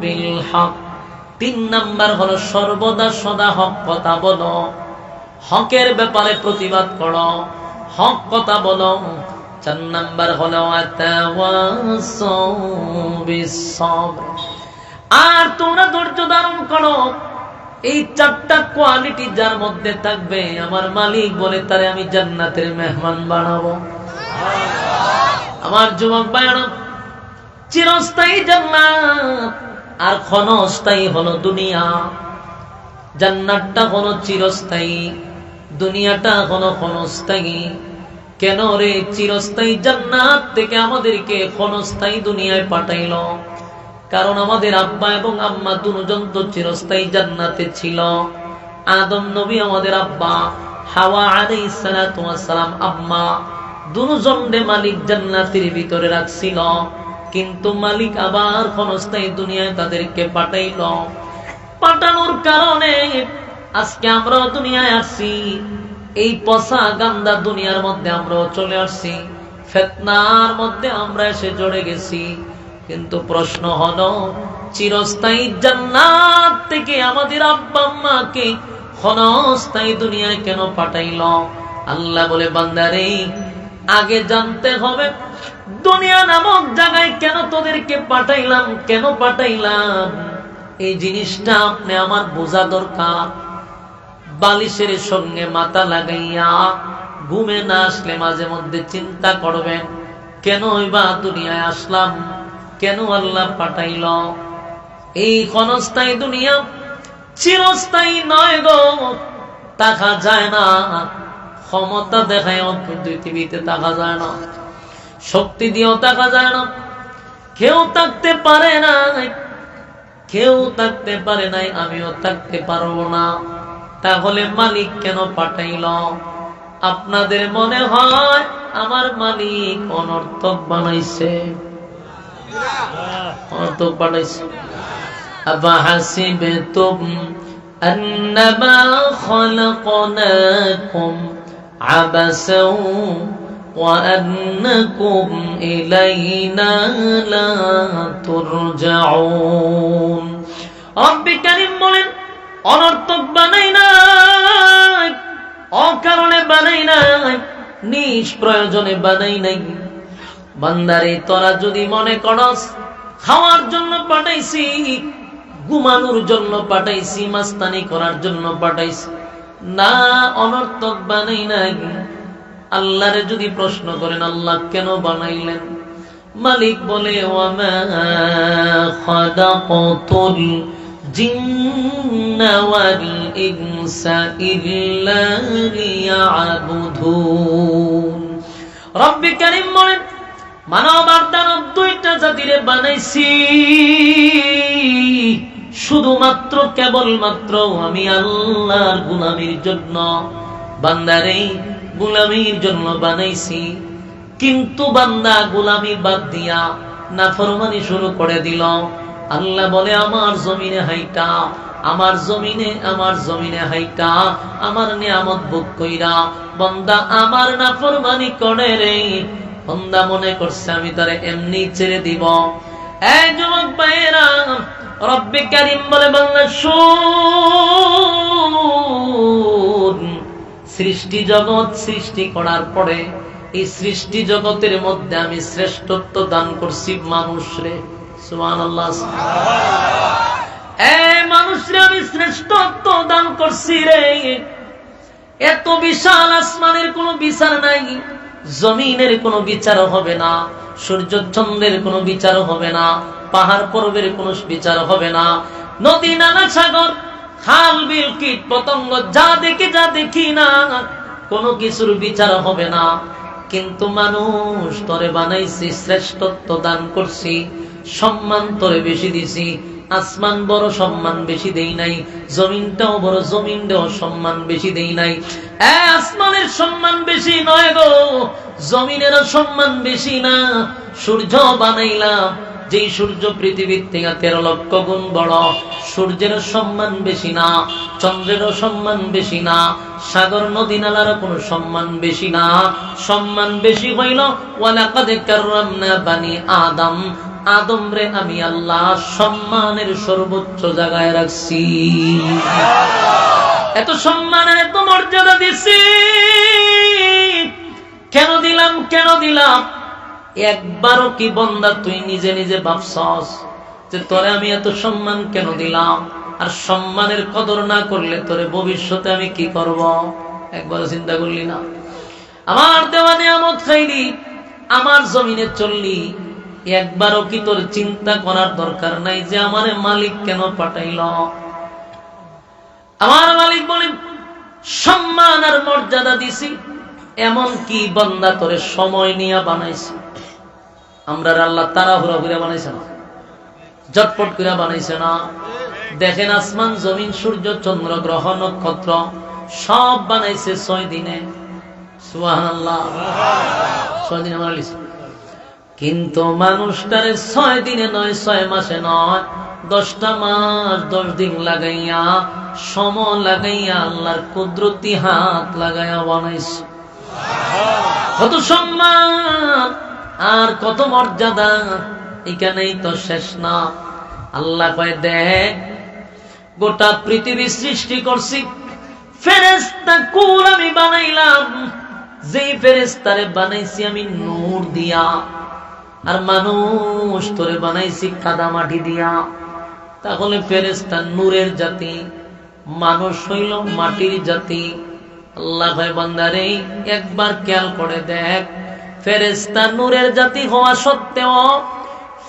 বিল হক। 3 number হলো সর্বদা সদা হক কথা বলো, হকের ব্যাপারে প্রতিবাদ করো, হক কথা বলো। 4 নাম্বার হলো ওয়াতাওয়াসাউ বিস সবর, আর তোমরা ধৈর্য ধারণ করো। এই 4টা কোয়ালিটি যার মধ্যে থাকবে, আমার মালিক বলে তারে আমি জান্নাতের মেহমান বানাবো। আমার যুবক ভাইরা, চিরস্থায়ী জান্নাত আর ক্ষণস্থায়ী হলো দুনিয়া। জান্নাতটা হলো চিরস্থায়ী, দুনিয়াটা হলো ক্ষণস্থায়ী। কেন রে চিরস্থায়ী জান্নাত থেকে আমাদেরকে ক্ষণস্থায়ী দুনিয়ায় পাঠাইলো? কারণ আমাদের আব্বা এবং আম্মা দুজন তো চিরস্থায়ী জান্নাতে ছিল। আদম নবী আমাদের আব্বা, হাওয়া আলাইহিস সালাতু ওয়াস সালাম আম্মা, দুজনকে মালিক জান্নাতের ভিতরে রাখছিল। কিন্তু মালিক আবার ক্ষণস্থায়ী দুনিয়ায় তাদেরকে পাঠাইলো। পাঠানোর কারণে আজকে আমরা দুনিয়ায় আসছি। এই পচা গান্দা দুনিয়ার মধ্যে আমরাও চলে আসছি, ফিতনার মধ্যে আমরা এসে জড়ে গেছি। কিন্তু প্রশ্ন হলো, চিরস্থায়ী জান্নাত থেকে আমাদের আব্বা আম্মাকে ক্ষণস্থায়ী দুনিয়ায় কেন পাঠাইলো? আল্লাহ বলে, বান্দারে আগে জানতে হবে দুনিয়া নামক জায়গায় কেন তোদেরকে পাঠাইলাম, কেন পাঠাইলাম। এই জিনিসটা আপনি আমার বোঝা দরকার। বালিশের সঙ্গে মাথা লাগাইয়া ঘুমে না আসলে মাঝে মধ্যে চিন্তা করবেন, কেন বা দুনিয়ায় আসলাম, কেন আল্লাহ পাঠাইল। এই ক্ষণস্থায়ী দুনিয়া চিরস্থায়ী নয় গো, দেখা যায় না। ক্ষমতা দেখায় পৃথিবীতে দেখা যায় না, শক্তি দিয়েও দেখা যায় না। কেউ থাকতে পারে না, কেউ থাকতে পারে নাই, আমিও থাকতে পারবো না। তাহলে মালিক কেন পাঠাইল? আপনাদের মনে হয় আমার মালিক অনর্থক বানাইছে? অনর্থক বানাইছে? আফাহাসিবতুম আন্নামা খালাকনাকুম আবাসাও ওয়া আন্নাকুম ইলাইনা লা তুরজাউন। রব্বে কারীম বলেন, অনর্থক বানাই নাই, অকারণে বানাই নাই, নিষ্প্রয়োজনে বানাই নাই। বান্দারে তোরা যদি মনে করস খাওয়ার জন্য পাঠাইছি, ঘুমানোর জন্য পাঠাইছি, মাস্তানি করার জন্য পাঠাইছি, না, অনর্থক বানাই নাই। আল্লাহরে যদি প্রশ্ন করেন আল্লাহ কেন বানাইলেন, মালিক বলে, ওয়ামা খালাকাতুল জিন্না ওয়াল ইনসা ইল্লা লিয়াবুদুন। রব্বে কারীম বলেন, মানব আর দানব দুইটা জাতিরে বানাইছি শুধুমাত্র কেবলমাত্র আমি আল্লাহর গোলামির জন্য। বান্দারে গোলামির জন্য বানাইছি, কিন্তু বান্দা গোলামি বাদ দিয়া নাফরমানি শুরু করে দিল। আল্লাহ বলে, আমার জমিনে হাইটা, আমার জমিনে হাইটা আমার নিয়ামত ভোগ কইরা বান্দা আমার নাফরমানি করে রে। বান্দা মনে করছে আমি তারে এমনি ছেড়ে দিব। এই যুবক ভাইয়েরা, রব্বে কারীম বলে, বান্দা শুন, সৃষ্টি জগৎ সৃষ্টি করার পরে এই সৃষ্টি জগতের মধ্যে আমি শ্রেষ্ঠত্ব দান করছি মানুষরে। সুবহানাল্লাহ। এই মানুষরে আমি শ্রেষ্ঠত্ব দান করছি রে। এত বিশাল আসমানের কোনো বিচার নাই, জমিনের কোনো বিচার হবে না, সূর্য চন্দ্রের কোনো বিচার হবে না, পাহাড় পর্বতের কোনো বিচার হবে না, নদী নালা সাগর খাল বিল কীট পতঙ্গ যা দেখি না, কোনো কিছুর বিচার হবে না। কিন্তু মানুষ তোরে বানাইছি, শ্রেষ্ঠত্ব দান করছি, সম্মান তোরে বেশি দিছি। আসমান বড় সম্মান বেশি দেই নাই, জমিনটাও বড়, জমিনটাও সম্মান বেশি দেই নাই। আসমানের সম্মান বেশি নয় গো, জমিনেরও সম্মান বেশি না। সূর্য বানাইলাম, যেই সূর্য পৃথিবীর থেকে 13 লক্ষ গুণ বড়, সূর্যের সম্মান বেশি না, চন্দ্রেরও সম্মান বেশি না, সাগর নদী নালার কোনো সম্মান বেশি না। সম্মান বেশি হইল ওয়ালাকাদ কাররামনা বানি আদম, আদম রে আমি আল্লাহ সম্মানের সর্বোচ্চ জায়গায় রাখছি। এত সম্মানের এত মর্যাদা দিছি, কেন দিলাম কেন দিলাম? একবারও কি বান্দা তুই নিজে নিজে ভাবছস যে তোরে আমি এত সম্মান কেন দিলাম? আর সম্মানের কদর না করলে তোরে ভবিষ্যতে আমি কি করব? একবারও চিন্তা করলি না? আমার দেওয়া নিয়ামত খাইলি, আমার জমিনে চললি, একবারও কি তোর চিন্তা করার দরকার নাই যে আমার মালিক কেন পাঠাইল? আমার মালিক বলেন সম্মান আর মর্যাদা দিছি, এমন কি বান্দা তোরে সময় নিয়ে বানাইছি। আমরা আল্লাহ তাড়াহুড়া করে বানাইছে না, ঝটপট করে বানাইছে না। দেখেন আসমান জমিন সূর্য চন্দ্র গ্রহ নক্ষত্র সব বানাইছে 6 দিনে। সুবহানাল্লাহ, 6 দিনে বানাইছে। কিন্তু মানুষটারে 6 দিনে নয়, 6 মাসে নয়, 10টা মাস 10 দিন লাগাইয়া, সময় লাগাইয়া, আল্লাহর কুদরতি হাত লাগাইয়া বানাইছে। কত সম্মান আর কত মর্যাদা, এখানেই তো শেষ না। আল্লাহ কয় দেখ, গোটা পৃথিবী সৃষ্টি করছি, ফেরেশতা কুল আমি বানাইলাম, যেই ফেরেশতারে বানাইছি আমি নূর দিয়া, আর মানুষ তোরে বানাইছি কাদা মাটি দিয়া। তাহলে ফেরেশতা নূরের জাতি, মানুষ হইল মাটির জাতি। আল্লাহ ভাই বান্দারে একবার খেয়াল করে দেখ, ফেরেশতা নূরের জাতি হওয়া সত্ত্বেও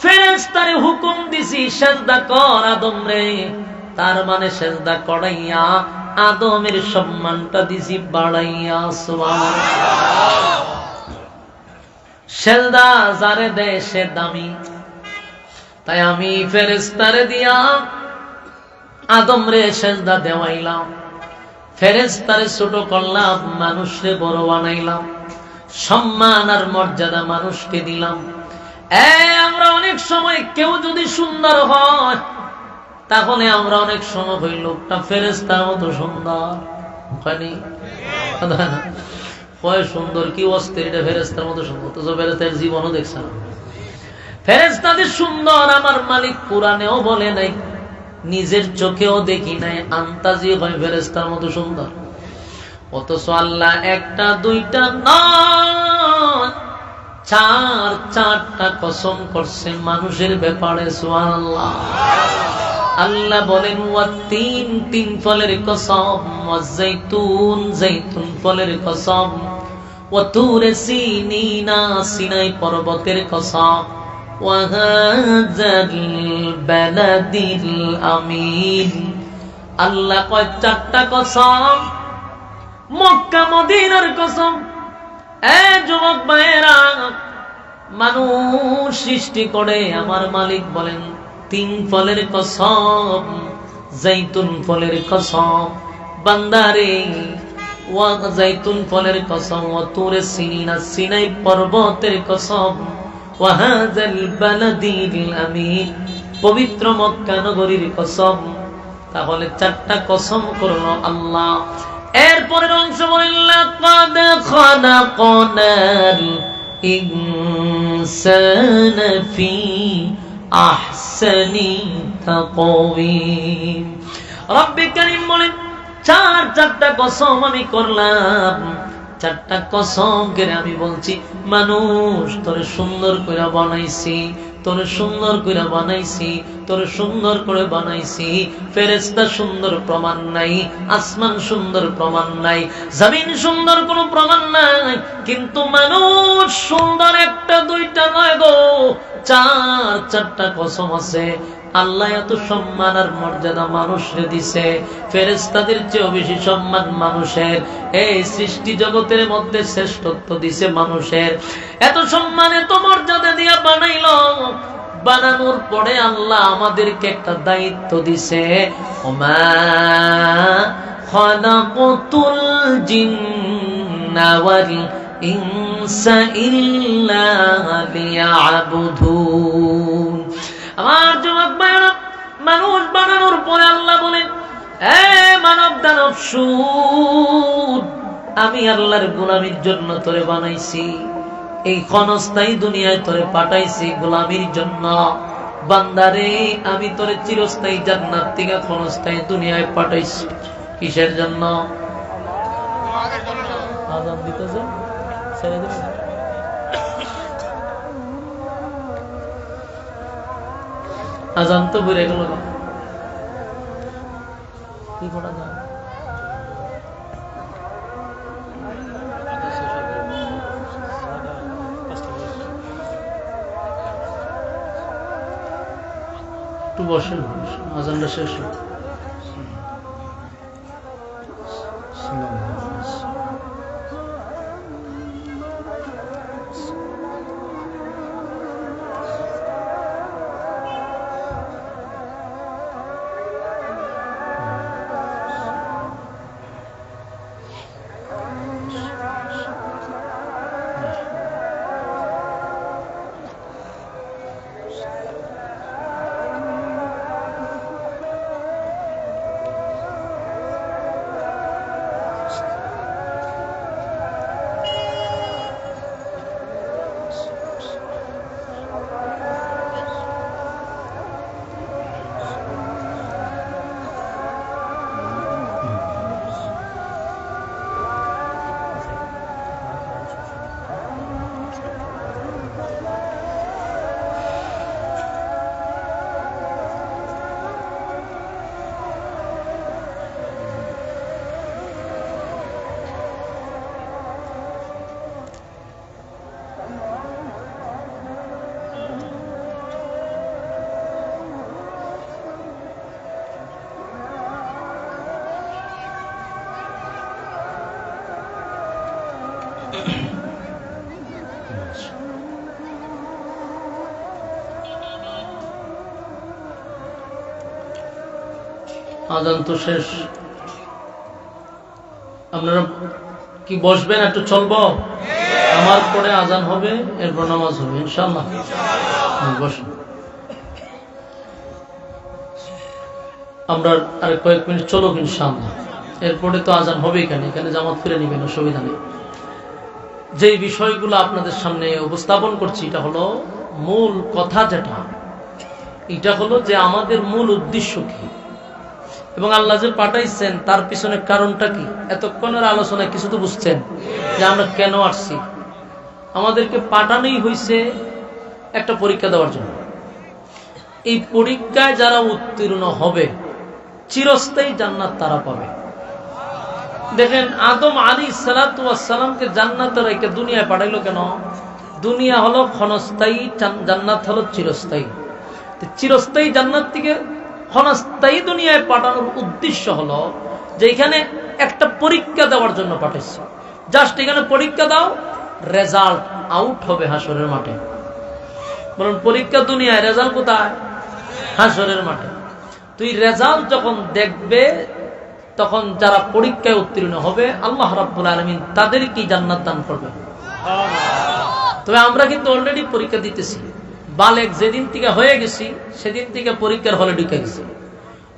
ফেরেশতারে হুকুম দিছি সিজদা কর আদম রে, তার মানে সিজদা করাইয়া আদমের সম্মানটা দিছি বাড়াইয়া। সুবহানাল্লাহ। সিজদা যারে দেয় সে দামি, তাই আমি ফেরেশতারে দিয়া আদম রে সিজদা দেওয়াইলাম, ফেরেশতারে ছোট করলাম, মানুষরে বড় বানাইলাম, সম্মান আর মর্যাদা মানুষকে দিলাম। আমরা অনেক সময় কেউ যদি সুন্দর হয়, তাহলে আমরা অনেক সময় হই লোকটা ফেরেশতার মতো সুন্দর হয়নি, হয় সুন্দর কি অস্থির, এটা ফেরেশতার মতো সুন্দর, তো ফেরেশতার জীবনও দেখছে না। ফেরেশতাদের সুন্দর আমার মালিক কোরআনেও বলে নাই, নিজের চোখেও দেখি নাই, আন্তাজি হয় ফেরেশতার মতো সুন্দর। অথচ আল্লাহ একটা দুইটা নয়, 4টা কসম করছে মানুষের ব্যাপারে। সুবহানাল্লাহ। আল্লাহ বলেন ওয়াতিন, 3 ফলের কসম, ওয়াজাইতুন, জাইতুন ফলের কসম, ওয়াতুরে সিনিনা, সিনাই পর্বতের কসম, ওয়াহাযাল বালাদিল আমিন। আল্লাহ কয় 4টা কসম, মক্কা মদিনার কসম। যুবক ভাইয়েরা, মানুষ সৃষ্টি করে আমার মালিক বলেন 3 ফলের কসম, জাইতুন ফলের কসম, বান্দারে ওয়া জাইতুন ফলের কসম, ওয়া তুরে সিনিনা, সিনাই পর্বতের কসম, ওয়া হাযাল বালাদিল আমিন, পবিত্র মক্কা নগরীর কসম। তাহলে 4টা কসম করলো আল্লাহ। এরপরের অংশ বলেন লাকাদ খালাকনাল ইনসানা ফি আহসানি তাকওয়িম। রব্বে কারীম বলেন 4টা কসম আমি করলাম, 4টা কসম করে আমি বলছি মানুষ তোরে সুন্দর করে বানাইছি, তোরে সুন্দর করে বানাইছি, তোরে সুন্দর করে বানাইছি। ফেরেশতা সুন্দর প্রমাণ নাই, আসমান সুন্দর প্রমাণ নাই, জমিন সুন্দর কোনো প্রমাণ নাই, কিন্তু মানুষ সুন্দর একটা দুইটা নয় গো, 4টা কসম আছে। আল্লাহ এত সম্মান আর মর্যাদা মানুষকে দিছে, ফেরেশতাদের চেয়েও বেশি সম্মান মানুষের। এই সৃষ্টি জগতের মধ্যে শ্রেষ্ঠত্ব দিছে মানুষের। এত সম্মান এত মর্যাদা দিয়া বানাইল, বানানোর পরে আল্লাহ আমাদেরকে একটা দায়িত্ব দিছে, ওমা খালাকুতুল জিন্না ওয়াল ইনসা ইল্লা লিয়াবুদুন। আমার যুবক ভাইরা, মানুষ বানানোর পরে আল্লাহ বলেন মানব দানব শুন, আমি আল্লাহর গোলামীর জন্য তোরে বানাইছি, এই ক্ষণস্থায়ী দুনিয়ায় তোরে পাঠাইছি গোলামির জন্য। বান্দারে আমি তোরে চিরস্থায়ী জান্নাত থেকে ক্ষণস্থায়ী দুনিয়ায় পাঠাইছি কিসের জন্য? আযান দিতেছে ছেড়ে দেবেন। আযান তো ঘুরে গেল, কি করা যায়? একটু বসেন, আযানটা শেষ হোক। আযান তো শেষ, আপনারা কি বসবেন? একটু চলবো, আমার পরে আযান হবে, এরপর নামাজ হবে ইনশাআল্লাহ। বসেন, আমরা আর কয়েক মিনিট চলুক ইনশাআল্লাহ, এরপরে তো আযান হবে। এখানে জামাত ফিরে নিবেন, অসুবিধা নেই। যে বিষয়গুলো আপনাদের সামনে উপস্থাপন করছি, এটা হলো মূল কথা। এটা হলো যে আমাদের মূল উদ্দেশ্য কি এবং আল্লাহ যে পাঠাইছেন তার পিছনে কারণটা কি। এতক্ষণের আলোচনায় কিছু তো বুঝছেন যে আমরা কেন আসছি। আমাদেরকে পাঠানোই হয়েছে একটা পরীক্ষা দেওয়ার জন্য। এই পরীক্ষায় যারা উত্তীর্ণ হবে চিরস্থায়ী জান্নাত তারা পাবে। দেখেন, আদম আলাইহিস সালাতু ওয়াস সালামকে জান্নাতে রেখে দুনিয়ায় পাঠাইলো কেন? দুনিয়া হলো ক্ষণস্থায়ী, জান্নাত হলো চিরস্থায়ী। চিরস্থায়ী জান্নাত থেকে ক্ষণস্থায়ী দুনিয়ায় পাঠানোর উদ্দেশ্য হলো যে এখানে একটা পরীক্ষা দেওয়ার জন্য পাঠাইছে। জাস্ট এখানে পরীক্ষা দাও, রেজাল্ট আউট হবে হাসরের মাঠে। বলুন, পরীক্ষা দুনিয়ায়, রেজাল্ট কোথায়? হাসরের মাঠে। তুই রেজাল্ট যখন দেখবে তখন যারা পরীক্ষায় উত্তীর্ণ হবে আল্লাহ রাব্বুল আলামিন তাদেরকে জান্নাত দান করবে। তবে আমরা কিন্তু অলরেডি পরীক্ষা দিতেছি। বালেক যেদিন থেকে হয়ে গেছি সেদিন থেকে পরীক্ষার হলে ঢুকে গেছি।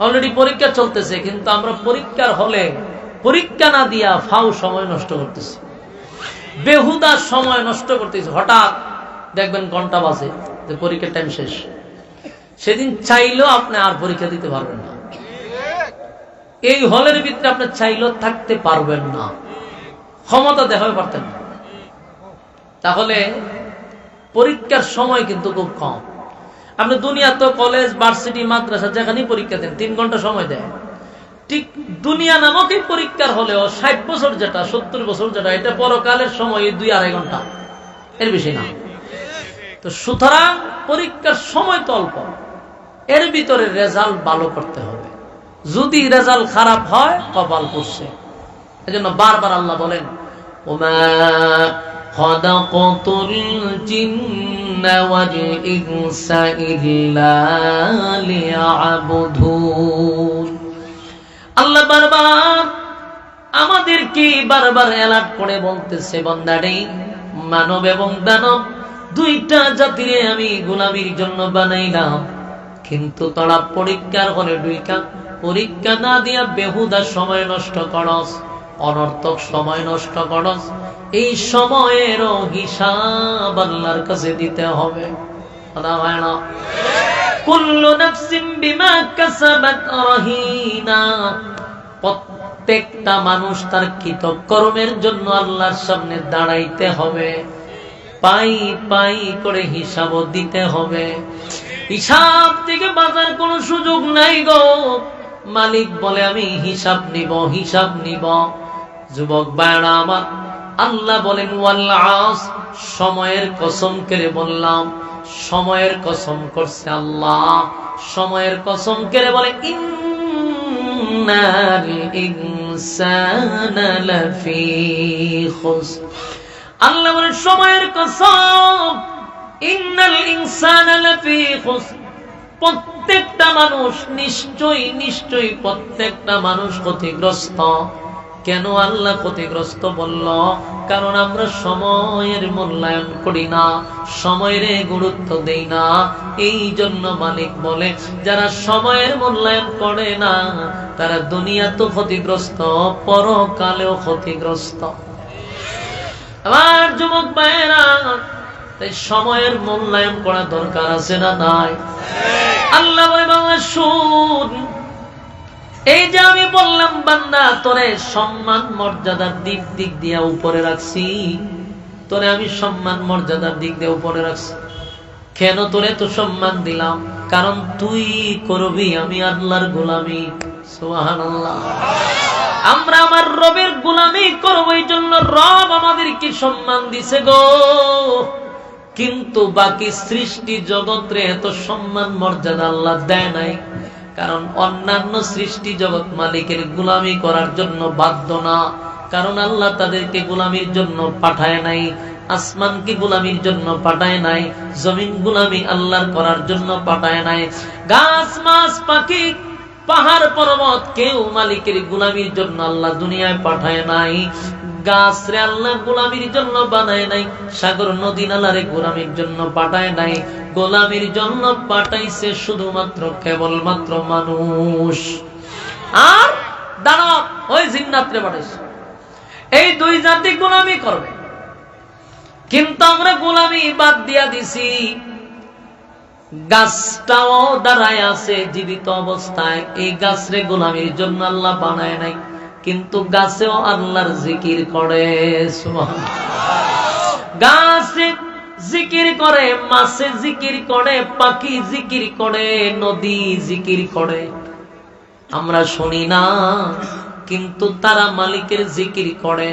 অলরেডি পরীক্ষা চলতেছে, কিন্তু আমরা পরীক্ষার হলে পরীক্ষা না দিয়া ফাউ সময় নষ্ট করতেছি, বেহুদা সময় নষ্ট করতেছি। হঠাৎ দেখবেন ঘন্টা বাজে যে পরীক্ষার টাইম শেষ। সেদিন চাইলেও আপনি আর পরীক্ষা দিতে পারবেন না। এই হলের ভিতরে আপনি চাইলেও থাকতে পারবেন না, ক্ষমতা দেখাতে পারতেন না। তাহলে পরীক্ষার সময় কিন্তু খুব কম। আপনি দুনিয়া তো কলেজ, ভার্সিটি, মাদ্রাসা যেখানেই পরীক্ষা দেন 3 ঘন্টা সময় দেয়। ঠিক দুনিয়া নামক এই পরীক্ষার হলেও 60 বছর যেটা, 70 বছর যেটা, এটা পরকালের সময় 2-2.5 ঘন্টা, এর বেশি না। তো সুতরাং পরীক্ষার সময় তো অল্প, এর ভিতরে রেজাল্ট ভালো করতে হবে। যদি রেজাল্ট খারাপ হয় কপাল পড়ছে। এজন্য বারবার আল্লাহ বলেন, ওমা খালাকাতুল জিন্না ওয়াল ইনসা ইল্লা লিয়াবুদুন। আল্লাহ বারবার আমাদেরকে বারবার অ্যালার্ট করে বলতেছে, বান্দারে, মানব এবং দানব দুইটা জাতিরে আমি গোলামির জন্য বানাইলাম, কিন্তু তোরা পরীক্ষার হলে পরীক্ষা না দিয়া বেহুদা সময় নষ্ট করস, অনর্থক সময় নষ্ট করস, এই সময়েরও হিসাব আল্লাহর কাছে দিতে হবে। কথা হয় না? কুল্লু নাফসিন বিমা কাসাবাত রাহিনা, প্রত্যেকটা মানুষ তার কৃতকর্মের জন্য আল্লাহর সামনে দাঁড়াইতে হবে, পাই পাই করে হিসাব দিতে হবে। হিসাব থেকে বাঁচার কোনো সুযোগ নাই গো। মালিক বলে আমি হিসাব নিব, হিসাব নিব। যুবক ভাইরা আমার, আল্লাহ বলেন ওয়াল আসর, সময়ের কসম করে বললাম, সময়ের কসম করছে আল্লাহ, সময়ের কসম করে বলে ইন্নাল ইনসানা লাফি খুসর। আল্লাহ বলেন সময়ের কসম, ইন্নাল ইনসানা লাফি খুসর, প্রত্যেকটা মানুষ নিশ্চয়ই নিশ্চয়ই প্রত্যেকটা মানুষ ক্ষতিগ্রস্ত। কেন আল্লাহ ক্ষতিগ্রস্ত বলল? কারণ আমরা সময়ের মূল্যায়ন করি না, সময়ের গুরুত্ব দেই না। এই জন্য মালিক বলে যারা সময়ের মূল্যায়ন করে না তারা দুনিয়া তো ক্ষতিগ্রস্ত, পরকালেও ক্ষতিগ্রস্ত। আমার যুবক ভাইরা, তাই সময়ের মূল্যায়ন করা দরকার আছে না নাই? আল্লাহ বলে বাবা শুন, এই যে আমি বললাম বান্দা তোরে সম্মান মর্যাদার দিক দিক দিয়া উপরে রাখছি, তোরে আমি সম্মান মর্যাদার দিক দিয়ে উপরে রাখছি। কেন তোরে তো সম্মান দিলাম? কারণ তুই করবি আমি আল্লাহর গোলামি। সুবহানাল্লাহ। আমরা আমার রবের গোলামি করব, এই জন্য রব আমাদেরকে সম্মান দিছে গো। কিন্তু বাকি সৃষ্টি জগৎরে এত সম্মান মর্যাদা আল্লাহ দেয় নাই, কারণ অন্যান্য সৃষ্টি জগৎ মালিকের গোলামি করার জন্য বাধ্য না, কারণ আল্লাহ তাদেরকে গোলামির জন্য পাঠায় নাই। আসমানকে গোলামির জন্য পাঠায় নাই, জমিন গোলামি আল্লাহর করার জন্য পাঠায় নাই। গাছ মাছ পাখি পাহাড় পর্বত কেউ মালিকের গোলামির জন্য আল্লাহ দুনিয়ায় পাঠায় নাই। গাছ রে আল্লাহ গোলামির জন্য বানায় নাই, সাগর নদী নালারে গোলামির জন্য পাঠায় নাই। গোলামির জন্য পাঠাইছে শুধুমাত্র কেবলমাত্র মানুষ আর দানব, ওই জিন্নাতরে পাঠাইছে। এই দুই জাতি গোলামি করবে, কিন্তু আমরা গোলামি বাদ দিয়া দিছি। গাছটাও দাঁড়ায় আছে জীবিত অবস্থায়, এই গাছরে গোলামির জন্য আল্লাহ বানায় নাই, কিন্তু গাছেও আল্লাহর জিকির করে। গাছে জিকির করে, মাছে জিকির করে, পাখি জিকির করে, নদী জিকির করে। আমরা শুনি না, কিন্তু তারা মালিকের জিকির করে।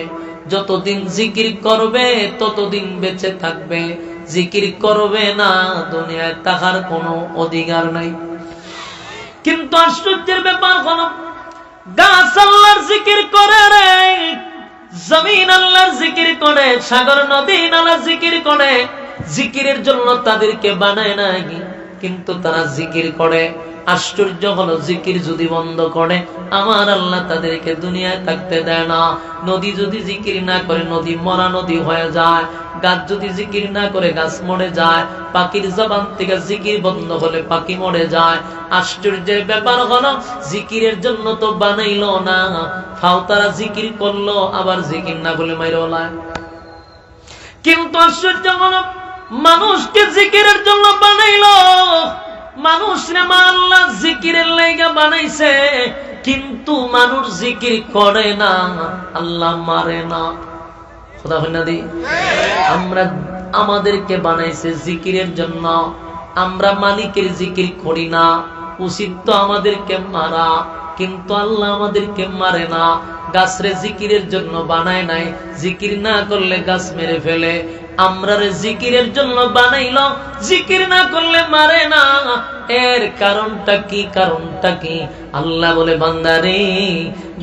যতদিন জিকির করবে ততদিন বেঁচে থাকবে, জিকির করবে না দুনিয়ায় থাকার কোনো অধিকার নাই। কিন্তু আশ্চর্যের ব্যাপার হলো, গাছ আল্লাহর জিকির করে রে, জমিন আল্লাহর জিকির করে, সাগর নদী নালা জিকির করে। জিকিরের জন্য তাদেরকে বানায় নাই, কিন্তু তারা জিকির করে। আশ্চর্য হলো, জিকির যদি বন্ধ করে আমার আল্লাহ তাদেরকে দুনিয়ায় থাকতে দেয় না। নদী যদি জিকির না করে নদী মরা নদী হয়ে যায়, গাছ যদি জিকির না করে গাছ মরে যায়, পাখির জবান থেকে জিকির বন্ধ হলে পাখি মরে যায়। আশ্চর্যের ব্যাপার হলো, জিকিরের জন্য তো বানাইলো না, ফাও তারা জিকির করলো, আবার জিকির না করলে মাইরে ওলায়। কিন্তু আশ্চর্য হলো, মানুষকে জিকিরের জন্য বানাইলো, মানুষ রে আল্লাহ জিকিরের লাইগা বানাইছে, কিন্তু মানুষ জিকির করে না, আল্লাহ মারে না। খোদা হয় না দি, আমরা আমাদেরকে বানাইছে জিকিরের জন্য, আমরা মালিকের জিকির করি না, উচিত তো আমাদেরকে মারা, কিন্তু আল্লাহ আমাদেরকে মারে না। গাছরে জিকিরের জন্য বানায় নাই, জিকির না করলে গাছ মেরে ফেলে। আমরা রে জিকিরের জন্য বানাইলো, জিকির না করলে মারে না। এর কারণটা কি? কারণটা কি? আল্লাহ বলে বান্দারে,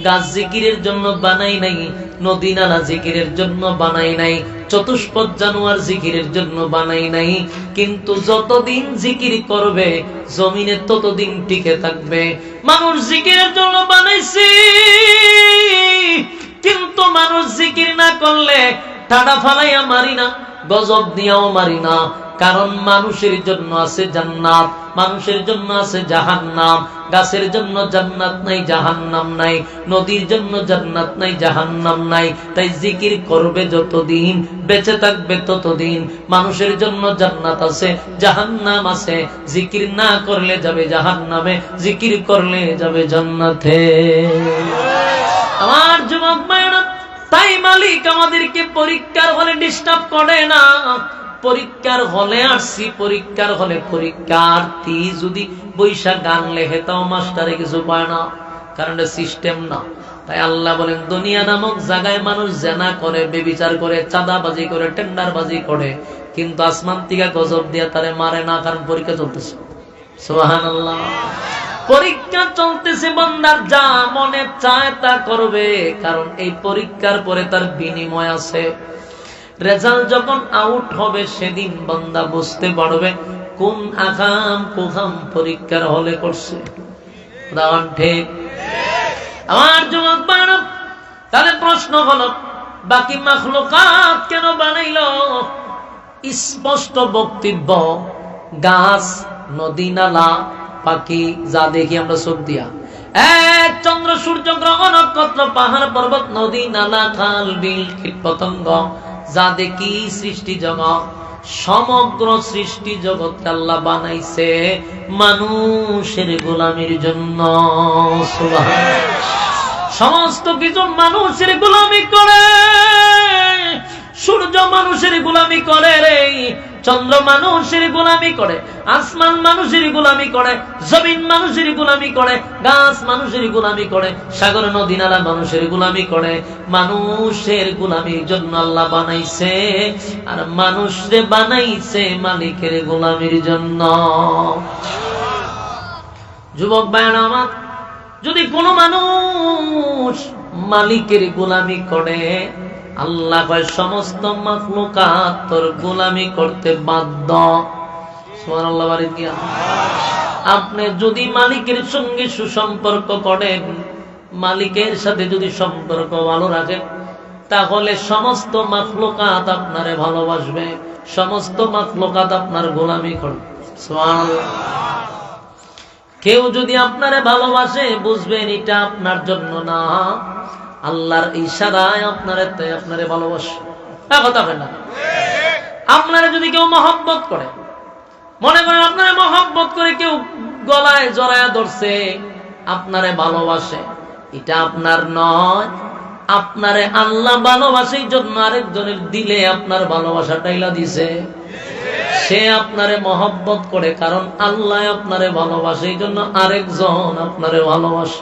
গাছ জিকিরের জন্য বানাই নাই, নদী নালা জিকিরের জন্য বানাই নাই, চতুষ্পদ জানোয়ার জিকিরের জন্য বানাই নাই, কিন্তু যতদিন জিকির করবে জমিনে ততদিন টিকে থাকবে। মানুষ জিকিরের জন্য বানাইছি, কিন্তু মানুষ জিকির না করলে টানা ফালাইয়া মারি না, গজব দিয়াও মারি না, কারণ মানুষের জন্য আছে জান্নাত, মানুষের জন্য আছে জাহান্নাম। গাছের জন্য জান্নাত নাই, জাহান্নাম নাই। নদীর জন্য জান্নাত নাই, জাহান্নাম নাই। তাই জিকির করবে যতদিন বেঁচে থাকবে ততদিন। মানুষের জন্য জান্নাত আছে, জাহান্নাম আছে। জিকির না করলে যাবে জাহান্নামে, জিকির করলে যাবে জান্নাতে। আমার যুবক ভাইরা, তাই মালিক আমাদেরকে পরীক্ষার হলে ডিস্টার্ব করে না। পরীক্ষার হলে আসছি, পরীক্ষার হলে পরীক্ষার্থী যদি বৈশা গান লেখে তাও মাস্টারে কিছু পায় না, কারণ সিস্টেম না। তাই আল্লাহ বলেন দুনিয়া নামক জায়গায় মানুষ জেনা করে, বেবিচার করে, চাঁদাবাজি করে, টেন্ডারবাজি করে, কিন্তু আসমান থেকে গজব দিয়ে তারে মারে না, কারণ পরীক্ষা চলতেছে। সুবহানাল্লাহ। পরীক্ষা চলতেছে, বান্দার যা মনে চায় তা করবে, কারণ এই পরীক্ষার পরে তার বিনিময় আছে। রেজাল্ট যখন আউট হবে সেদিন বান্দা বুঝতে পারবে কোন আকাম কুকাম পরীক্ষার হলে করছে। ঠিক আমার যুবক বাড়ব। তাহলে প্রশ্ন হলো, বাকি মাখলুকাত কেন বানাইলো? স্পষ্ট বক্তব্য, গাছ, নদী, নালা, পাখি, যা দেখি আমরা চোখ দিয়া, এক চন্দ্র, সূর্য, গ্রহ, নক্ষত্র, পাহাড়, পর্বত, নদী, নালা, খাল, বিল, কীট পতঙ্গ, যা দেখি সৃষ্টি জগৎ, সমগ্র সৃষ্টি জগৎ আল্লাহ বানাইছে মানুষের গোলামির জন্য। সমস্ত কিছু মানুষের গোলামি করে। সূর্য মানুষের গোলামি করে রে, চন্দ্র মানুষের গোলামি করে, আসমান মানুষের গোলামি করে, জমিন মানুষের গোলামি করে, গাছ মানুষের গোলামি করে, সাগর নদী নালা মানুষের গোলামি করে। মানুষের গোলামির জন্য আল্লাহ বানাইছে, আর মানুষরে বানাইছে মালিকের গোলামির জন্য। যুবক ভাইরা আমার, যদি কোনো মানুষ মালিকের গোলামি করে, আল্লাহ কয় সমস্ত মাখলুকাত তোর গোলামি করতে বাধ্য। সুবহানাল্লাহ। বাড়ি দিয়া আপনি যদি মালিকের সঙ্গে সুসম্পর্ক করেন, মালিকের সাথে যদি সম্পর্ক ভালো রাখেন, তাহলে সমস্ত মাখলুকাত আপনারে ভালোবাসবে, সমস্ত মাখলুকাত আপনার গোলামি করবে। সুবহানাল্লাহ। কেউ যদি আপনারে ভালোবাসে, বুঝবেন এটা আপনার জন্য না, আল্লাহর ইশারায় আপনারে ভালোবাসে। কথা হয় না? আপনারা যদি কেউ মহব্বত করে, মনে করেন আপনারে মহব্বত করে কেউ গলায় জড়ায়া ধরছে, আপনারে ভালোবাসে, এটা আপনার নয়, আপনারে আল্লাহ ভালোবাসে, এই জন্য আরেকজনের দিলে আপনার ভালোবাসা টাইলা দিছে। সে আপনারে মহব্বত করে, কারণ আল্লাহ আপনারে ভালোবাসে, এই জন্য আরেকজন আপনারে ভালোবাসে।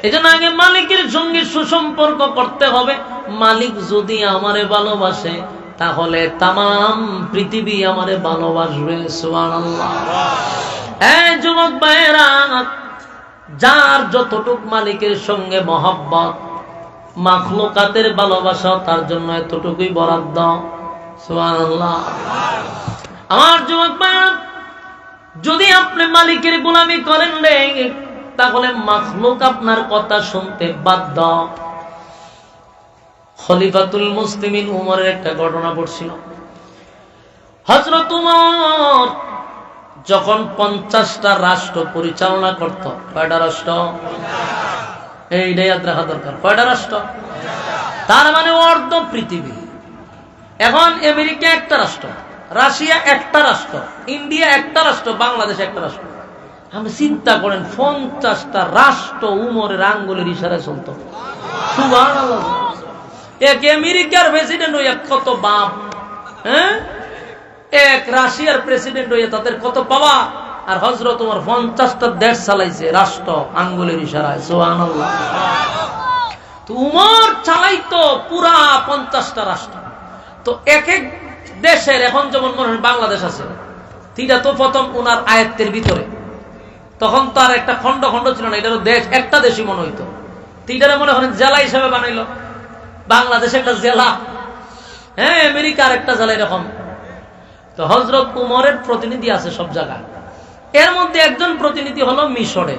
এই জন্য আগে মালিকের সঙ্গে সুসম্পর্ক করতে হবে। মালিক যদি আমারে ভালোবাসে, তাহলে তামাম পৃথিবী আমারে ভালোবাসবে। সুবহানাল্লাহ। এই যুবক ভাইরা, যার যতটুক মালিকের সঙ্গে মহব্বত, মাখলুকাতের ভালোবাসা তার জন্য এতটুকুই বরাদ্দ। সুবহানাল্লাহ। আমার যুবক ভাইরা, যদি আপনি মালিকের গোলামি করেন রে, তাহলে মাখলুক আপনার কথা শুনতে বাধ্য। খলিফাতুল মুসলিমিন উমরের একটা ঘটনা পড়ছিল। হযরত উমর যখন 50টা রাষ্ট্র পরিচালনা করত, কয়টা রাষ্ট্র? এইটাই ইয়াদ রাখা দরকার। কয়টা রাষ্ট্র? তার মানে অর্ধ পৃথিবী। এখন আমেরিকা একটা রাষ্ট্র, রাশিয়া একটা রাষ্ট্র, ইন্ডিয়া একটা রাষ্ট্র, বাংলাদেশ একটা রাষ্ট্র। আপনি চিন্তা করেন, 50টা রাষ্ট্র উমরের আঙ্গুলের ইশারায় চলত। সুবহানাল্লাহ। এক আমেরিকার প্রেসিডেন্ট হইয়া কত বাপ, হ্যাঁ, এক রাশিয়ার প্রেসিডেন্ট হইয়া তাদের কত বাবা, আর হযরত উমর 50টা দেশ চালাইছে রাষ্ট্র আঙ্গুলের ইশারায়। সুবহানাল্লাহ। তো উমর চালাইতো পুরা 50টা রাষ্ট্র। তো এক এক দেশের, এখন যেমন মনে হয় বাংলাদেশ আছে, এটা তো প্রথম উনার আয়ত্তের ভিতরে, তখন তো আর একটা খন্ড খন্ড ছিল না, এটারও দেশ একটা দেশই মনে হইতো। এটারে মনে করেন জেলা হিসেবে বানাইলো। বাংলাদেশ একটা জেলা, হ্যাঁ, আমেরিকার একটা জেলা, এরকম। তো হযরত উমরের প্রতিনিধি আছে সব জায়গায়। এর মধ্যে একজন প্রতিনিধি হলো মিশরে,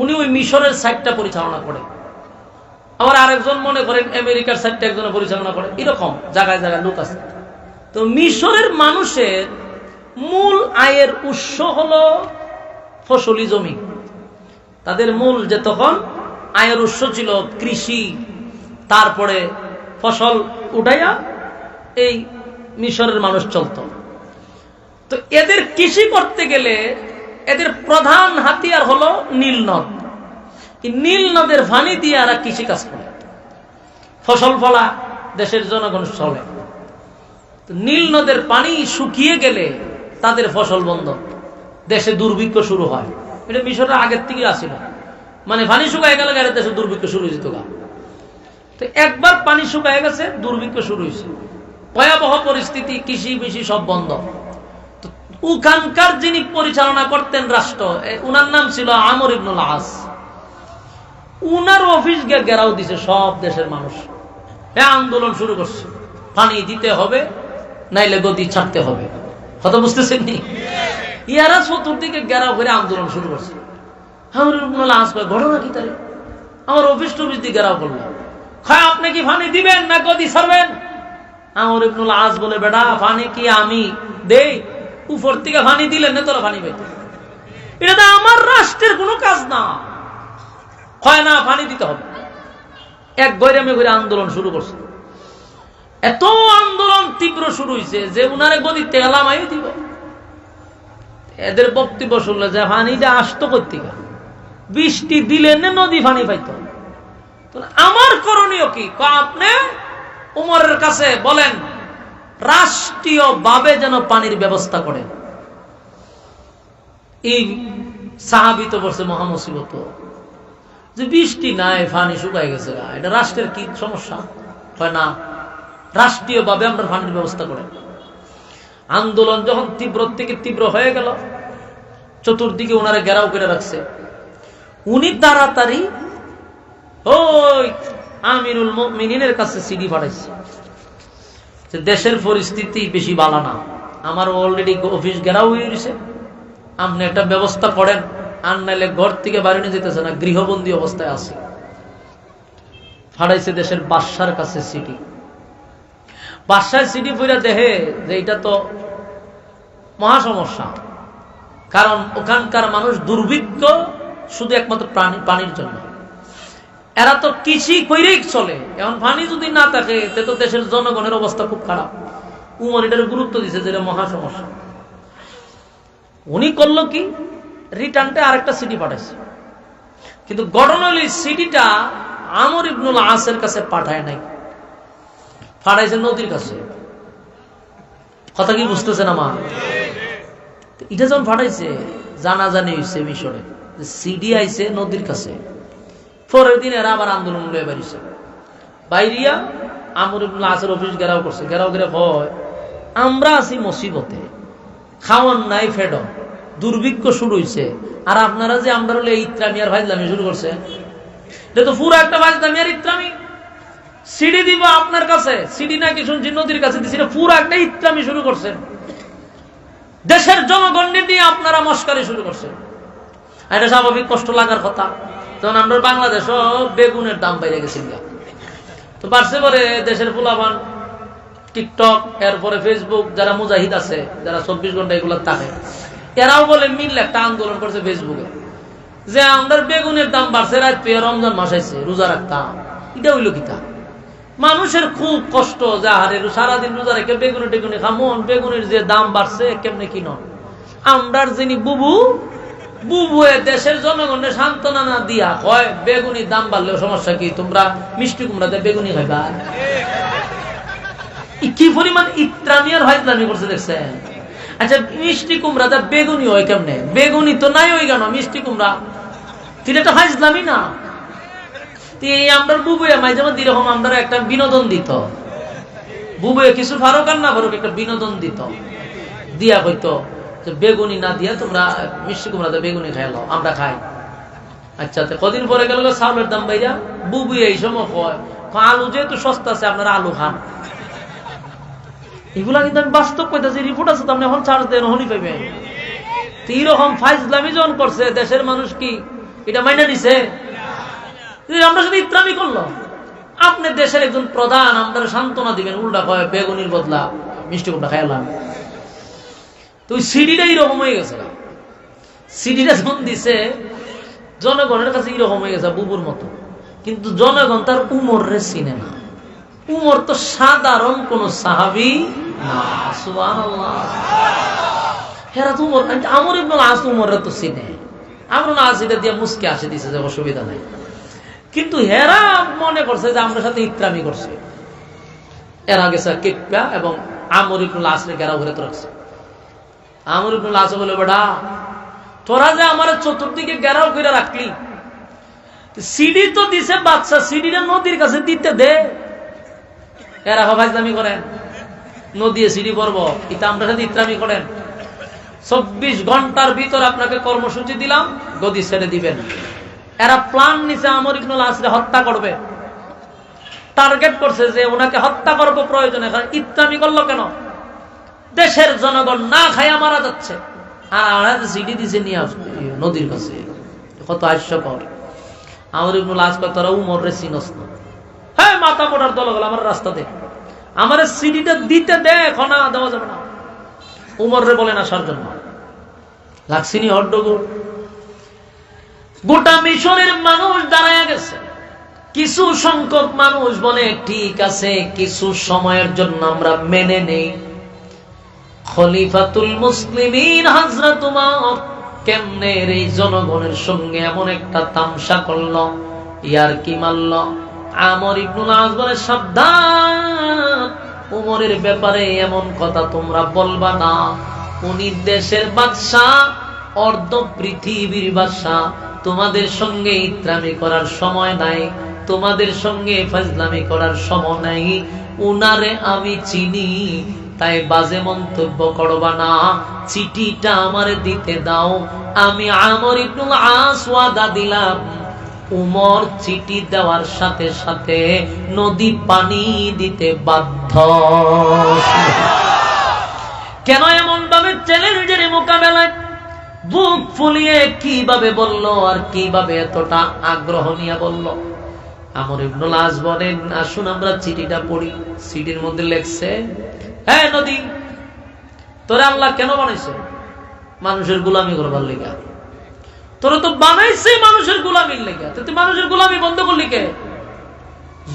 উনি ওই মিশরের সাইডটা পরিচালনা করে। আবার আরেকজন মনে করেন আমেরিকার সাইডটা একজন পরিচালনা করে। এরকম জায়গায় জায়গায় লোক আছে। তো মিশরের মানুষের মূল আয়ের উৎস হলো ফসলি জমি। তাদের মূল যে তখন আয়ের উৎস ছিল কৃষি, তারপরে ফসল উঠাইয়া এই মিশরের মানুষ চলত। তো এদের কৃষি করতে গেলে এদের প্রধান হাতিয়ার হলো নীল নদ। এই নীল নদের পানি দিয়ে এরা কৃষি কাজ করে, ফসল ফলা, দেশের জনগণ চলে। নীল নদের পানি শুকিয়ে গেলে তাদের ফসল বন্ধ, দেশে দুর্ভিক্ষ শুরু হয়। এটা মিশরের আগের থেকে আসছিল, মানে পানি শুকায় গেলে দেশে দুর্ভিক্ষ শুরু হয়েছে। তো একবার পানি শুকায় গেছে, দুর্ভিক্ষ শুরু হয়েছে, ভয়াবহ পরিস্থিতি, কৃষি মিশি সব বন্ধ। তো ওখানকার যিনি পরিচালনা করতেন রাষ্ট্র, উনার নাম ছিল আমর ইবনুল আস। উনার অফিস গিয়ে ঘেরাও দিছে সব দেশের মানুষ, আন্দোলন শুরু করছে, পানি দিতে হবে নাইলে গদি ছাড়তে হবে। কথা বুঝতেছেন নি? ইয়ারা চতুর্দিকে ঘেরাও করে আন্দোলন শুরু করছে। আমর ইবনুল আস কয়, ঘটনা কি তারে? আমার অফিস টফিস দিয়ে ঘেরাও করলো। খায়, আপনি কি পানি দিবেন না গদি ছাড়বেন? আমর ইবনুল আস বলে, বেটা পানি কি আমি দেই? উপর থেকে পানি দিলেন না তোরা পানি পাইতে? এটা তো আমার রাষ্ট্রের কোনো কাজ না। হয় না, পানি দিতে হবে। এক গৈরামে করে আন্দোলন শুরু করছে। এত আন্দোলন তীব্র শুরু হয়েছে যে উনারে গদি তেলামাই দিব। এদের বক্তব্য শুনলে যে পানিটা আসতো কোত্থেকে? বৃষ্টি দিলে নদী পানি পাইত। আমার করণীয় কি? আপনি উমরের কাছে বলেন রাষ্ট্রীয় ভাবে যেন পানির ব্যবস্থা করেন। এই সাহাবী তো বলছে মহামুসিবত, যে বৃষ্টি নাই, পানি শুকায় গেছে, এটা রাষ্ট্রের কি সমস্যা? হয় না, রাষ্ট্রীয় ভাবে আমরা পানির ব্যবস্থা করেন। আন্দোলন যখন তীব্র থেকে তীব্র হয়ে গেল, চতুর্দিকে ওনারা ঘেরাও করে রাখছে। উনি তাড়াতাড়ি ওই আমিরুল মুমিনিনের কাছে সিডি পাঠাইছে যে দেশের পরিস্থিতি বেশি ভালো না, আমার অলরেডি অফিস ঘেরাও হয়ে গেছে, আপনি একটা ব্যবস্থা করেন, আর নাইলে ঘর থেকে বাইরে নিয়ে যেতেছে না, গৃহবন্দী অবস্থায় আছে। পাঠাইছে দেশের বাদশার কাছে সিডি। বাদশার সিডি পড়া দেখে যে এটা তো মহা সমস্যা, কারণ ওখানকার মানুষ দুর্ভিক্ষ শুধু একমাত্র পানির জন্য। এরা তো কৃষি কইরেই চলে, এখন পানি যদি না থাকে তে তো দেশের জনগণের অবস্থা খুব খারাপ। উমর এটার গুরুত্ব দিছে যে মহা সমস্যা। উনি করলো কি, রিটার্নটা আরেকটা সিডি পাঠাইছে। কিন্তু ঘটনা হলো সিডিটা আমর ইবনুল আসের কাছে পাঠায় নাই, পাঠাইছে নদীর কাছে। কথা কি বুঝতেছেন আমার? এটা যখন পাঠাইছে জানাজানি হয়েছে মিশরে, সিডি আইছে নদীর কাছে। পরের দিন এরা আবার আন্দোলন লয়ে বেরিয়েছে। বাইরিয়া আমর ইবনুল আসের অফিস ঘেরাও করছে। ঘেরাও করে হয়, আমরা আছি মুসিবতে, খাওয়ান নাই, ফেড, দুর্ভিক্ষ শুরু হয়েছে, আর আপনারা যে আমরা হলে ইত্রামি আর ফাইজলামি শুরু করছে। এটা তো পুরো একটা ফাইজলামি আর ইত্রামি। সিডি দিব আপনার কাছে, সিডি নাকি শুনছি নদীর কাছে দিচ্ছি, পুরো একটা ইত্রামি শুরু করছেন। দেশের জনগণ নিয়ে আপনারা মস্কারি শুরু করছেন। এটা স্বাভাবিক, কষ্ট লাগার কথা। তখন আমরা বাংলাদেশও বেগুনের দাম বাইরে গেছিল, তো বাড়ছে পরে দেশের পোলাপান টিকটক, এরপরে ফেসবুক, যারা মুজাহিদ আছে, যারা 24 ঘন্টা এগুলো থাকে, এরাও বলে মিল একটা আন্দোলন করছে ফেসবুকে যে আমরা বেগুনের দাম বাড়ছে, রাত পেয়ে রমজান মাস আইছে, রোজা রাখতাম। এটা হইল কিতা? মানুষের খুব কষ্ট, যে আরে সারাদিন রোজা রেখে বেগুনে টেগুনে খামন, বেগুনের যে দাম বাড়ছে কেমনে কিনন। আমরার যিনি বুবু বুবুয়ে দেশের জনগণের সান্ত্বনা না দিয়া কয় বেগুনির দাম বাড়লেও সমস্যা কি, তোমরা মিষ্টি কুমড়াতে বেগুনি খাইবা। কি পরিমাণ ইত্রামিয়ার ফাইজলামি করছে দেখছেন? আচ্ছা, মিষ্টি কুমড়াতে বেগুনি হয় কেমনে? বেগুনি তো নাই ওই কেন, মিষ্টি কুমড়া এটা ফাইজলামি না? আমরা বুবুয়ে মাঝে মধ্যে এরকম আমরা একটা বিনোদন দিত, বুবুয়ে কিছু ফারুক আর না ফারুক একটা বিনোদন দিত, দিয়া হইতো বেগুনি না দিয়া তোমরা মিষ্টি কুমড়াতে বেগুনি খাইলো, আমরা খাই। আচ্ছা, কদিন পরে গেল চাউলের দাম বাইরা, বুবু এই সময় কয় আলু যেহেতু সস্তা আছে আপনারা আলু খান। এগুলা কিন্তু আমি বাস্তব কইতাছি, রিপোর্ট আছে, তো আপনি এখন চার্জ দেন, হনি পাইবেন। এইরকম ফাইজলামি যখন করছে, দেশের মানুষ কি এটা মাইনা নিছে? আমরা যদি ইত্রামি করলো, আপনি দেশের একজন প্রধান, আমরা সান্ত্বনা দিবেন, উল্টা কয় বেগুনির বদলা মিষ্টি কুমড়া খাইলাম। তো ওই সিডিটা এইরকম হয়ে গেছে, সিডিটা যখন দিছে জনগণের কাছে এইরকম হয়ে গেছে বুবুর মতো, কিন্তু জনগণ তার উমর রে চিনে না। উমর তো সাধারণ কোন সাহাবী না, সুবহানাল্লাহ। হেরা তো উমর, আমর ইবনে আস উমর তো চিনে, আমর না আসিটা দিয়ে মুসকে আসে দিছে যে অসুবিধা নাই, কিন্তু হেরা মনে করছে যে আমার সাথে ইত্রামি করছে। এরা গেছে কেপা এবং আমর ইবনে আসরে ঘেরাও করে রাখছে। আমর ইবনে আস বলে, বেটা তোরা যে আমার চতুর্দিকে ঘেরাও করে রাখলি, সিডি তো দিছে বাচ্চা, সিডিটা নদীর কাছে দিতে দে। এরা ফাজলামি করেন, নদী সিডি পড়ব, এটা আমরা সাথে ইত্রামি করেন। 24 ঘন্টার ভিতর আপনাকে কর্মসূচি দিলাম, গদি ছেড়ে দিবেন। এরা প্ল্যান নিছে আমর ইবনে আসরে হত্যা করবে, টার্গেট করছে যে ওনাকে হত্যা করব প্রয়োজনে। ইত্রামি করলো কেন? দেশের জনগণ না খাইয়া মারা যাচ্ছে, আর সিডি দিছে নিয়ে নদীর কাছে। কত হাস্যকর। আমর ইবনে আস কয়, তোরা উমর রে চিনস না? হ্যাঁ, মাথা মোটার দল গেল আমার রাস্তাতে, আমার সিডিটা দিতে দে, খনা দেওয়া যাবে না। উমর রে বলেন আসার জন্য, লাগছিনি হড্ডগোল। গোটা মিশরের মানুষ দাঁড়ায় গেছে। কিছু সংখ্যক মানুষ বলে ঠিক আছে, কিছু সময়ের জন্য আমরা মেনে নেই। খলিফাতুল মুসলিমিন হযরত উমর কেমনে এই জনগণের সঙ্গে এমন একটা তামসা করলো, ইয়ার কি মারল। আমর ইবনে আস বলে, সাবধান, উমরের ব্যাপারে এমন কথা তোমরা বলবা না। উনি দেশের বাদশাহ, অর্ধ পৃথিবীর বাদশাহ। তোমাদের সঙ্গে ইত্রামি করার সময় নাই, তোমাদের সঙ্গে ফাজলামি করার সময় নাই। উনারে আমি চিনি, তাই বাজে মন্তব্য করবা না। চিঠিটা আমারে দিতে দাও। আমি আমর ইবনে আস ওয়াদা দিলাম, উমর চিঠি দেওয়ার সাথে সাথে নদী পানি দিতে বাধ্য। কেন এমন ভাবে চ্যালেঞ্জের মোকাবেলায় বুক ফুলিয়ে কিভাবে বলল, আর কিভাবে এতটা আগ্রহ নিয়ে বলল? আমর ইবনে আস বলেন, আসুন আমরা চিঠিটা পড়ি। চিঠির মধ্যে লেখছে, হ্যাঁ নদী, তোরে আল্লাহ কেন বানাইছে? মানুষের গোলামি করবার লেগা। তোরা তো বানাইছে মানুষের গোলামির লেগা, তুই মানুষের গোলামি বন্ধ করলি কে?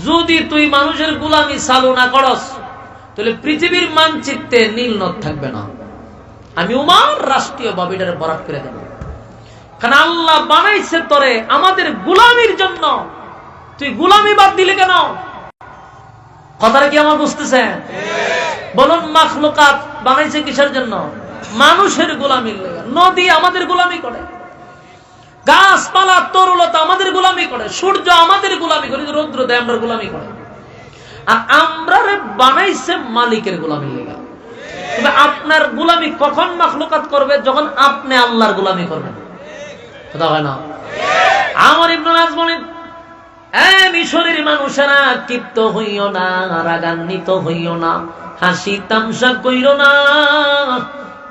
যদি তুই মানুষের গোলামি চালু না করস, তাহলে পৃথিবীর মানচিত্রে নীল নদ থাকবে না। আমি উমর রাষ্ট্রীয় ভাবে বরাদ করে দেব, কারণ আল্লাহ বানাইছে তোরে আমাদের গোলামির জন্য। তুই গোলামি বাদ দিলে কেন? কথাটা কি আমার বুঝতেছেন? বলুন, মাখলুকাত বানাইছে কিসের জন্য? মানুষের গোলামির লেগা। নদী আমাদের গোলামি করে, গাছপালা তরুলতা আমাদের গোলামি করে, সূর্য আমাদের গোলামি করে, রৌদ্র দেয় আমরা গোলামি করে। আর আমরা বানাইছে মালিকের গোলামির লেগা। তবে আপনার গোলামি কখন মাখলুকাত করবে? যখন আপনি আল্লাহর গোলামি করবেন। কথা হয় না? আমর ইবনে আস বলেন, মিশরের মানুষেরা ক্ষিপ্ত হইও না, রাগান্বিত হইও না, হাসি তামসা কইরো না।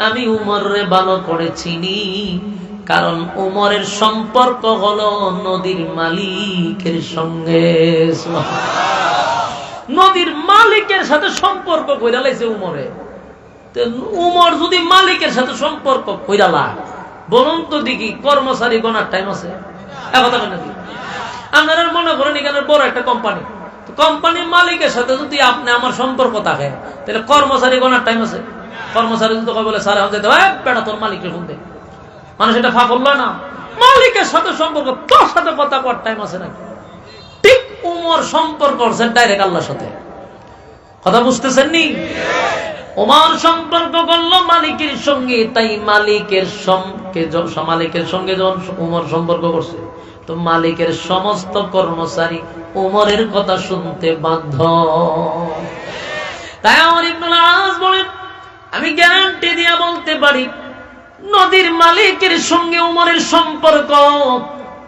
আমি উমরে ভালো করে চিনি, কারণ উমরের সম্পর্ক হলো নদীর মালিকের সঙ্গে। নদীর মালিকের সাথে সম্পর্ক কইরা লাইছে উমরে। উমর যদি মালিকের সাথে সম্পর্ক কইরা লাগ, বলুন তো দেখি কর্মচারী গণার টাইম আছে? আপনারা মনে করেন এখানে বড় একটা কোম্পানি, কোম্পানির মালিকের সাথে যদি আপনি আমার সম্পর্ক থাকে, তাহলে কর্মচারী গণার টাইম আছে? কর্মচারী যদি বলে স্যার যেতে বেটা তোর মালিকের শুনতে, মানুষ এটা ফাঁক করলো না। মালিকের সাথে সম্পর্ক, তোর সাথে কথা কর টাইম আছে নাকি? ঠিক উমর সম্পর্ক করছেন ডাইরেক্ট আল্লাহর সাথে। কথা বুঝতেছেন নি? উমর সম্পর্ক করলো মালিকের সঙ্গে, তাই মালিকের সঙ্গে যখন উমর সম্পর্ক করছে, তো মালিকের সমস্ত কর্মচারী উমরের কথা শুনতে বাধ্য। তাই আমর ইবনে আস বলেন, আমি গ্যারান্টি দিয়া বলতে পারি নদীর মালিকের সঙ্গে উমরের সম্পর্ক,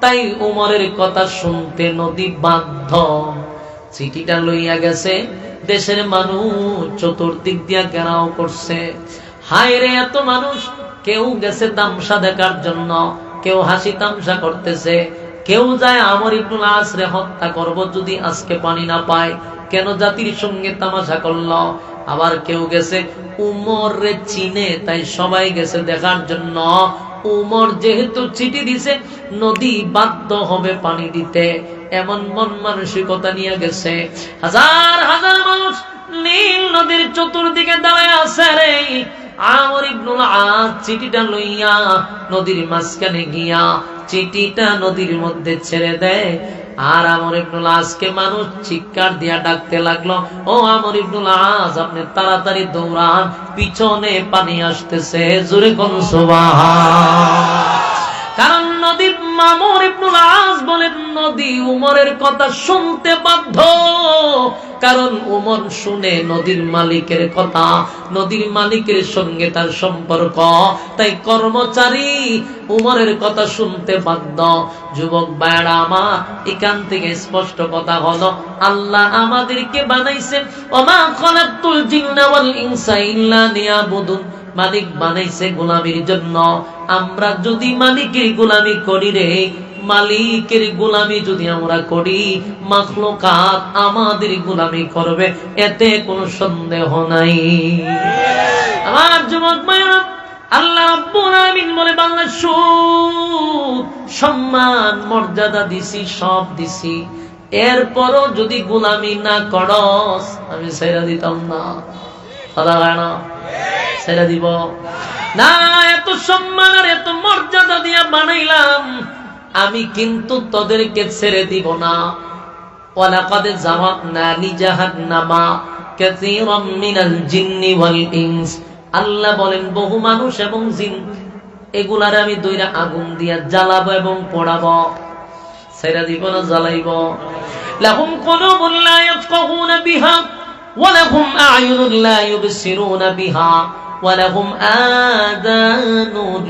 তাই উমরের কথা শুনতে নদী বাধ্য। চিঠিটা লইয়া গেছে, দেশের মানুষ চতুর্দিক দিয়া ঘেরাও করছে। হায় রে, এত মানুষ! কেউ গেছে তামসা দেখার জন্য, কেউ হাসি তামসা করতেছে, কেউ যায় আমর ইবনুল আস রে হত্যা করব যদি আজকে পানি না পায়, কেন জাতির সঙ্গে তামাশা করলো। আবার কেউ গেছে উমর রে চিনে, তাই সবাই গেছে দেখার জন্য। উমর যেহেতু চিঠি দিছে, নদী বাধ্য হবে পানি দিতে, এমন মন মানসিকতা নিয়ে গেছে। হাজার হাজার মানুষ নীল নদীর চতুর্দিকে দাঁড়ায় আছে রে। আমর ইবনুল আস চিঠিটা লইয়া নদীর মাঝখানে গিয়া চিঠিটা নদীর মধ্যে ছেড়ে দেয়। আর আমর ইবনুল আসকে মানুষ চিৎকার দিয়া ডাকতে লাগলো, ও আমর ইবনুল আস, আপনি তাড়াতাড়ি দৌড়ান, পিছনে পানি আসতেছে, জোরে কোন সুবহান। কারণ নদী আমর ইবনুল আস বলেন নদী উমরের কথা শুনতে বাধ্য, কারণ উমর শুনে নদীর মালিকের কথা, নদীর মালিকের সঙ্গে তার সম্পর্ক, তাই কর্মচারী উমরের কথা শুনতে বাধ্য। যুবক ভাইরা আমার, এখান থেকে স্পষ্ট কথা হলো, আল্লাহ আমাদেরকে বানাইছেন ওমা খালাকতুল জিন্না ওয়াল ইনসা ইল্লা লিয়াবুদুন, মালিক বানাইছে গোলামির জন্য। আমরা যদি মালিকের গোলামি করি রে, মালিকের গোলামি যদি আমরা করি, মাখলুকাত আমাদের গোলামি করবে, এতে কোনো সন্দেহ নাই। আমার যুবক ভাইরা, আল্লাহ রাব্বুল আলামিন বলে বাংলা সুদ সম্মান মর্যাদা দিছি, সব দিছি, এরপরও যদি গোলামি না করস আমি ছেড়ে দিতাম না। কথা হয় না? ছেড়ে দিব না। এত সম্মান আর এত মর্যাদা দিয়া বানাইলাম, আমি কিন্তু তোদেরকে ছেড়ে দিব না। ওয়ালাকাদ জারানা লিজাহান্নামা কাসীরাম মিনাল জিন্নি ওয়াল ইনস, আল্লাহ বলেন বহু মানুষ এবং জিন এগুলারে আমি দুইটা আগুন দিয়া জ্বালাবো এবং পোড়াবো। ছেড়ে দিব না জ্বালাইব। লাহুম কুলুবুন লা ইয়াফকাহুনা বিহা ওয়া লাহুম আ'য়ুনুন লা ইউবসিরুনা বিহা ওয়া লাহুম আযানুন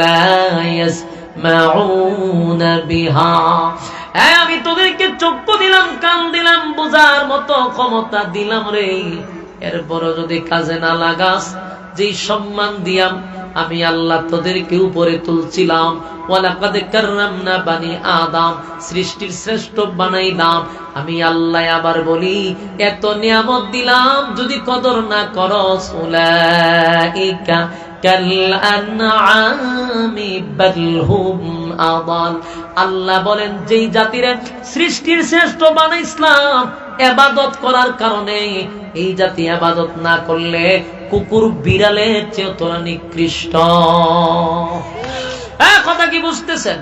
লা ইয়াসমাউনা বিহা। আমি তোদেরকে চক্ষু দিলাম, কান দিলাম, বোঝার মতো ক্ষমতা দিলাম রে, এরপরও যদি কাজে না লাগাস, যে সম্মান দিয়াম আমি আল্লাহ তোদেরকে উপরে তুলছিলাম, ওয়ালাকাদ কাররামনা বানি আদম, সৃষ্টির শ্রেষ্ঠ বানাইলাম আমি আল্লাহ। আবার বলি, এত নিয়ামত দিলাম, যদি কদর না করস, উলাইকা কাল আনআমি বাল হুম আদাল। আল্লাহ বলেন যেই জাতিরে সৃষ্টির শ্রেষ্ঠ বানাইছিলাম, ইবাদত করার কারণে এই জাতি ইবাদত না করলে কুকুর বিড়ালের চেয়ে তোরা নিকৃষ্ট। কথা কি বুঝতেছেন?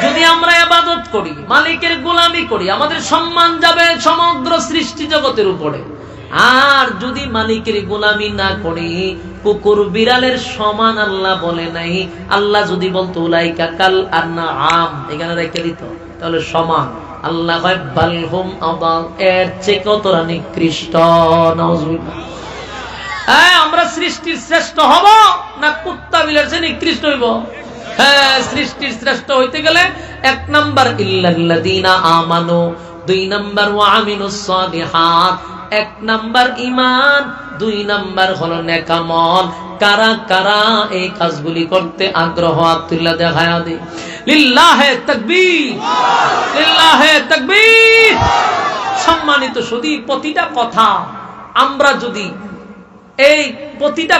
যদি আমরা ইবাদত করি, মালিকের গোলামি করি, আমাদের সম্মান যাবে সমগ্র সৃষ্টি জগতের উপরে। আর যদি মালিকের গোলামি না করি, কুকুর বিড়ালের সমান আল্লাহ বলে নাই। আল্লাহ যদি বলতো উলাইকা কাল আনআম, এখানে রেখে দিত, তাহলে সমান। আল্লাহ কয় বাল হুম আদাল, এর চেয়ে কতটা নিকৃষ্ট। নাউজুবিল্লাহ। আমরা সৃষ্টির শ্রেষ্ঠ হব না কুত্তা বিলের চেয়ে নিকৃষ্ট হইব? হ্যাঁ, সৃষ্টির শ্রেষ্ঠ হইতে গেলে 1 নাম্বার ইল্লাল্লাযীনা আমানু, 2 নাম্বার ওয়া আমিলুস সালিহাত। 1 নাম্বার ঈমান, 2 নাম্বার হলো নেক আমল। কারা কারা এই কাজগুলি করতে আগ্রহ আতুল্লাহ দেখায়া দে। লিল্লাহে তাকবীর, লিল্লাহে তাকবীর। সম্মানিত সুধী, প্রতিটা কথা আমরা যদি এই প্রতিটা